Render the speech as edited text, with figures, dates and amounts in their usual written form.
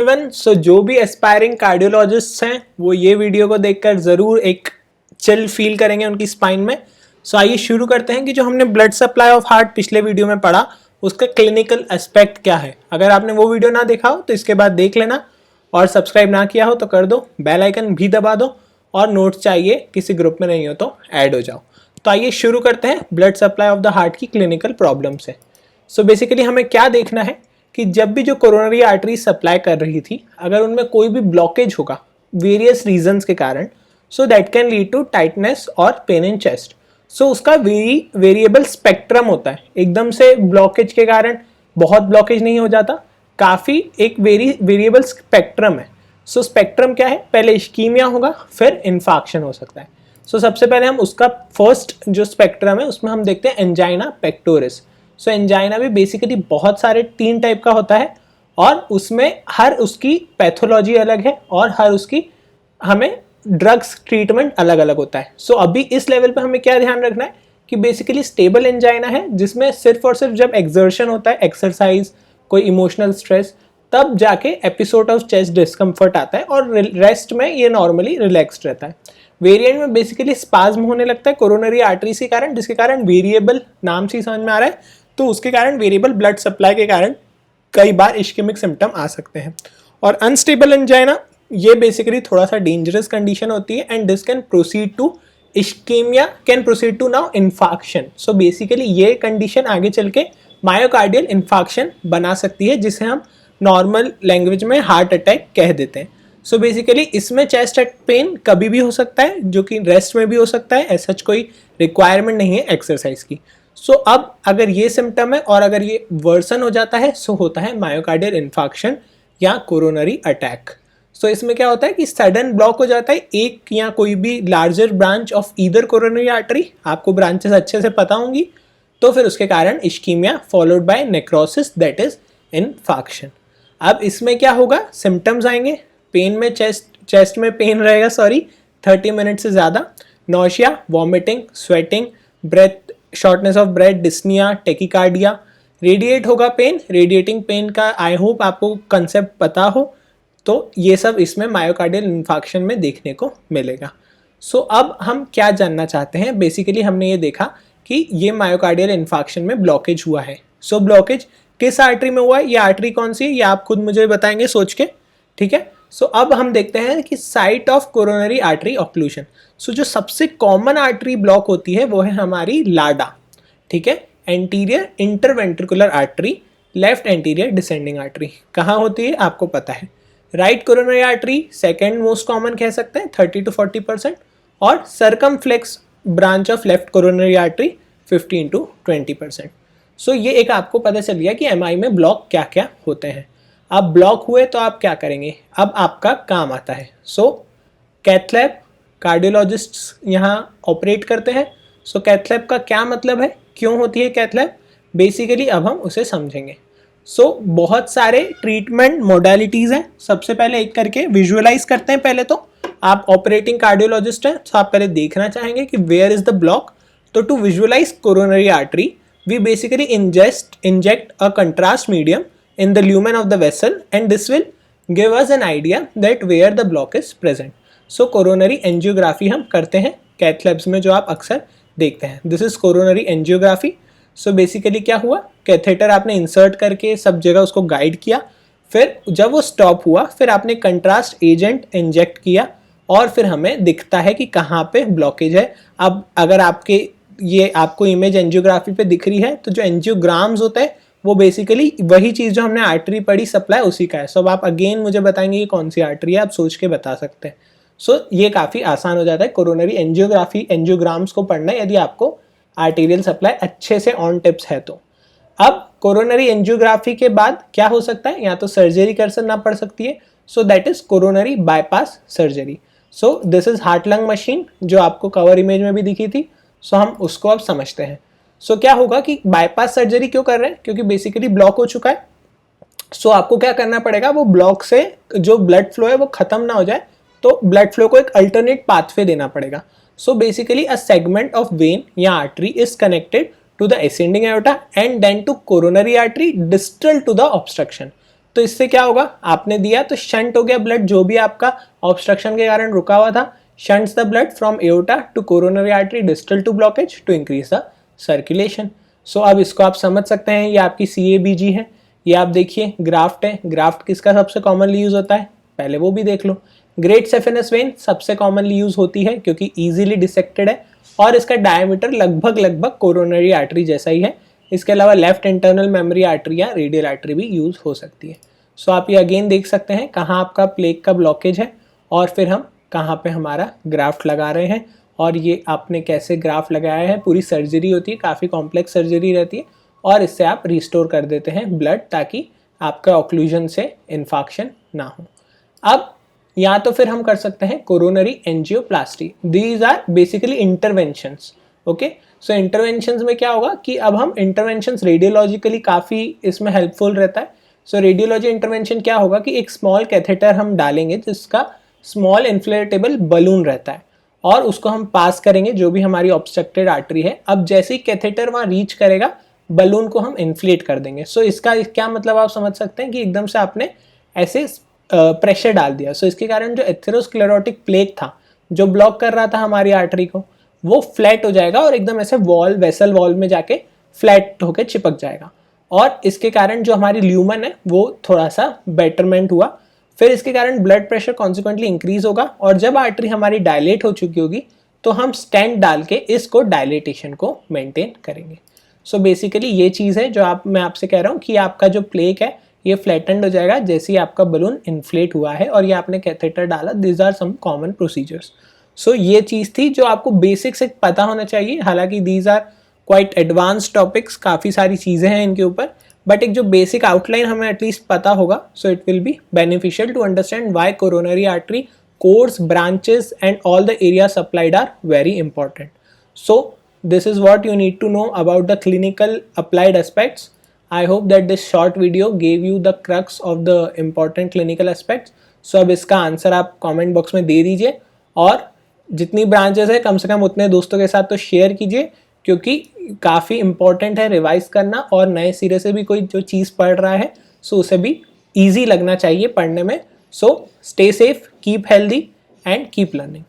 जो भी aspiring cardiologist हैं वो ये वीडियो को देखकर ज़रूर एक चिल फील करेंगे उनकी स्पाइन में। आइए शुरू करते हैं कि जो हमने ब्लड सप्लाई ऑफ हार्ट पिछले वीडियो में पढ़ा उसका क्लिनिकल एस्पेक्ट क्या है। अगर आपने वो वीडियो ना देखा हो तो इसके बाद देख लेना, और सब्सक्राइब ना किया हो तो कर दो, बेल आइकन भी दबा दो, और नोट्स चाहिए किसी ग्रुप में नहीं हो तो ऐड हो जाओ। तो आइए शुरू करते हैं blood supply of the heart की क्लिनिकल प्रॉब्लम से। बेसिकली हमें क्या देखना है कि जब भी जो कोरोनरी आर्टरी सप्लाई कर रही थी, अगर उनमें कोई भी ब्लॉकेज होगा वेरियस रीजंस के कारण, so that can lead to tightness और पेन इन चेस्ट। उसका वेरिएबल स्पेक्ट्रम होता है। एकदम से ब्लॉकेज के कारण बहुत ब्लॉकेज नहीं हो जाता, काफ़ी एक वेरिएबल स्पेक्ट्रम है। स्पेक्ट्रम क्या है? पहले इश्कीमिया होगा, फिर इन्फाक्शन हो सकता है। सबसे पहले हम उसका फर्स्ट जो स्पेक्ट्रम है उसमें हम देखते हैं एंजाइना पेक्टोरिस। एंजाइना भी बेसिकली बहुत सारे 3 टाइप का होता है, और उसमें हर उसकी पैथोलॉजी अलग है और हर उसकी हमें ड्रग्स ट्रीटमेंट अलग अलग होता है। अभी इस लेवल पे हमें क्या ध्यान रखना है कि बेसिकली स्टेबल एंजाइना है जिसमें सिर्फ और सिर्फ जब एक्सर्शन होता है, एक्सरसाइज, कोई इमोशनल स्ट्रेस, तब जाके एपिसोड ऑफ चेस्ट डिस्कम्फर्ट आता है, और रेस्ट में ये नॉर्मली रिलैक्स्ड रहता है। वेरिएंट में बेसिकली स्पाज्म होने लगता है कोरोनरी आर्टरीज के कारण, जिसके कारण वेरिएबल, नाम से ही समझ में आ रहा है, तो उसके कारण वेरिएबल ब्लड सप्लाई के कारण कई बार इश्केमिक सिम्टम आ सकते हैं। और अनस्टेबल एंजाइना ये बेसिकली थोड़ा सा डेंजरस कंडीशन होती है, and this can proceed to ischemia, can proceed to now infarction. Basically ये कंडीशन आगे चल के मायोकार्डियल इन्फाक्शन बना सकती है, जिसे हम नॉर्मल लैंग्वेज में हार्ट अटैक कह देते हैं। बेसिकली इसमें चेस्ट पेन कभी भी हो सकता है, जो कि रेस्ट में भी हो सकता है, ऐसा कोई रिक्वायरमेंट नहीं है एक्सरसाइज की। अब अगर ये सिम्टम है और अगर ये वर्सन हो जाता है, होता है मायोकार्डियल इन्फाक्शन या कोरोनरी अटैक। इसमें क्या होता है कि सडन ब्लॉक हो जाता है एक या कोई भी larger branch of either coronary artery, आपको ब्रांचेस अच्छे से पता होंगी, तो फिर उसके कारण ischemia followed by necrosis, that is infarction. अब इसमें क्या होगा, सिम्टम्स आएंगे, पेन में चेस्ट में पेन रहेगा 30 मिनट से ज़्यादा, nausea, vomiting, sweating, breath, shortness of breath, dyspnoea, tachycardia, radiate होगा पेन। रेडिएटिंग पेन का आई होप आपको कंसेप्ट पता हो, तो ये सब इसमें मायोकार्डियल इन्फाक्शन में देखने को मिलेगा। अब हम क्या जानना चाहते हैं, बेसिकली हमने ये देखा कि ये मायोकार्डियल इन्फाक्शन में ब्लॉकेज हुआ है। ब्लॉकेज किस आर्टरी में हुआ है, ये आर्टरी कौन सी है, ये आप खुद मुझे बताएंगे सोच के, ठीक है। अब हम देखते हैं कि site of coronary artery occlusion. जो सबसे कॉमन आर्टरी ब्लॉक होती है वो है हमारी लाडा, ठीक है, anterior interventricular artery, left anterior descending artery. कहाँ होती है आपको पता है, right coronary artery second most common कह सकते हैं 30 to 40%, और circumflex branch of left coronary artery 15 to 20%। ये एक आपको पता चल गया कि एमआई में ब्लॉक क्या क्या होते हैं। अब ब्लॉक हुए तो आप क्या करेंगे, अब आपका काम आता है। कैथ लैब, कार्डियोलॉजिस्ट्स यहाँ ऑपरेट करते हैं। कैथ लैब का क्या मतलब है, क्यों होती है कैथ लैब, बेसिकली अब हम उसे समझेंगे। बहुत सारे ट्रीटमेंट मोडालिटीज़ हैं। सबसे पहले एक करके विजुअलाइज करते हैं। पहले तो आप ऑपरेटिंग कार्डियोलॉजिस्ट हैं, तो आप पहले देखना चाहेंगे कि वेयर इज द ब्लॉक। तो to visualise coronary artery we basically inject a contrast medium in the lumen of the vessel, and this will give us an idea that where the block is present. Coronary angiography हम करते हैं cath labs में, जो आप अक्सर देखते हैं। This is coronary angiography. Basically क्या हुआ, कैथेटर आपने इंसर्ट करके सब जगह उसको गाइड किया, फिर जब वो स्टॉप हुआ फिर आपने कंट्रास्ट एजेंट इंजेक्ट किया, और फिर हमें दिखता है कि कहाँ पे ब्लॉकेज है। अब अगर ये आपको इमेज एंजियोग्राफी पे दिख रही है, तो जो एंजियोग्राम्स होते हैं वो बेसिकली वही चीज़ जो हमने आर्टरी पढ़ी सप्लाई उसी का है। अब आप अगेन मुझे बताएंगे कि कौन सी आर्टरी है, आप सोच के बता सकते हैं। ये काफ़ी आसान हो जाता है कोरोनरी एंजियोग्राफी, एंजियोग्राम्स को पढ़ना, यदि आपको आर्टेरियल सप्लाई अच्छे से ऑन टिप्स है तो। अब कोरोनरी एंजियोग्राफी के बाद क्या हो सकता है, या तो सर्जरी करना पड़ सकती है, that is coronary bypass surgery. This is heart lung machine जो आपको कवर इमेज में भी दिखी थी। हम उसको अब समझते हैं। क्या होगा कि बाईपास सर्जरी क्यों कर रहे हैं, क्योंकि बेसिकली ब्लॉक हो चुका है। आपको क्या करना पड़ेगा, वो ब्लॉक से जो ब्लड फ्लो है वो खत्म ना हो जाए, तो ब्लड फ्लो को एक अल्टरनेट पाथवे देना पड़ेगा। Basically a segment of vein या artery is connected to the ascending aorta and then to coronary artery distal to the obstruction. तो इससे क्या होगा, आपने दिया तो शंट हो गया ब्लड, जो भी आपका ऑब्स्ट्रक्शन के कारण रुका हुआ था, shunts the blood from aorta to coronary artery distal to blockage to increase the circulation. So अब इसको आप समझ सकते हैं, ये आपकी CABG है। ये आप देखिए ग्राफ्ट है, ग्राफ्ट किसका सबसे कॉमनली यूज होता है, पहले वो भी देख लो। ग्रेट सेफेनस वेन सबसे कॉमनली यूज होती है क्योंकि इजीली डिसेक्टेड है और इसका डायमीटर लगभग कोरोनरी आर्टरी जैसा ही है। इसके अलावा लेफ्ट इंटरनल मेमोरी आर्टरी या रेडियल आर्टरी भी यूज हो सकती है। सो आप ये अगेन देख सकते हैं कहाँ आपका प्लेग का ब्लॉकेज है और फिर हम कहाँ पे हमारा ग्राफ्ट लगा रहे हैं और ये आपने कैसे ग्राफ्ट लगाया है। पूरी सर्जरी होती है, काफ़ी कॉम्प्लेक्स सर्जरी रहती है और इससे आप रिस्टोर कर देते हैं ब्लड ताकि आपका ऑक्लूजन से इन्फाक्शन ना हो। अब या तो फिर हम कर सकते हैं coronary angioplasty. These are basically interventions. Okay, so interventions में क्या होगा कि अब हम इंटरवेंशंस रेडियोलॉजिकली काफ़ी इसमें हेल्पफुल रहता है। सो रेडियोलॉजी इंटरवेंशन क्या होगा कि एक स्मॉल कैथेटर हम डालेंगे जिसका स्मॉल इन्फ्लेटेबल बलून रहता है और उसको हम पास करेंगे जो भी हमारी ऑब्स्ट्रक्टेड आर्टरी है। अब जैसे ही कैथेटर वहाँ रीच करेगा बलून को हम इन्फ्लेट कर देंगे। सो इसका क्या मतलब आप समझ सकते हैं कि एकदम से आपने ऐसे प्रेशर डाल दिया। सो इसके कारण जो एथेरोस्क्लेरोटिक प्लेग था जो ब्लॉक कर रहा था हमारी आर्टरी को, वो फ्लैट हो जाएगा और एकदम ऐसे वॉल वेसल वॉल में जाके फ्लैट होके चिपक जाएगा और इसके कारण जो हमारी ल्यूमन है वो थोड़ा सा बेटरमेंट हुआ। फिर इसके कारण ब्लड प्रेशर कॉन्सिक्वेंटली इंक्रीज होगा और जब आर्टरी हमारी डायलेट हो चुकी होगी तो हम स्टेंट डाल के इसको डायलेटेशन को मेंटेन करेंगे। सो बेसिकली ये चीज़ है जो मैं आपसे कह रहा हूँ कि आपका जो प्लेग है ये फ्लैटेंड हो जाएगा जैसे ही आपका बलून इन्फ्लेट हुआ है और ये आपने कैथेटर डाला। This are some common procedures. So ये चीज़ थी जो आपको बेसिक से पता होना चाहिए। हालांकि these are quite advance topics, काफ़ी सारी चीज़ें हैं इनके ऊपर, बट एक जो बेसिक आउटलाइन हमें एटलीस्ट पता होगा। So it will be beneficial to understand why coronary artery course, branches and all the area supplied are very important. So this is what you need to know about the clinical applied aspects. I hope that this short video gave you the crux of the important clinical aspects. So अब इसका answer आप comment box में दे दीजिए और जितनी branches है कम से कम उतने दोस्तों के साथ तो शेयर कीजिए क्योंकि काफ़ी इंपॉर्टेंट है रिवाइज करना और नए सिरे से भी कोई जो चीज़ पढ़ रहा है सो उसे भी ईजी लगना चाहिए पढ़ने में। So stay safe, keep healthy and keep learning.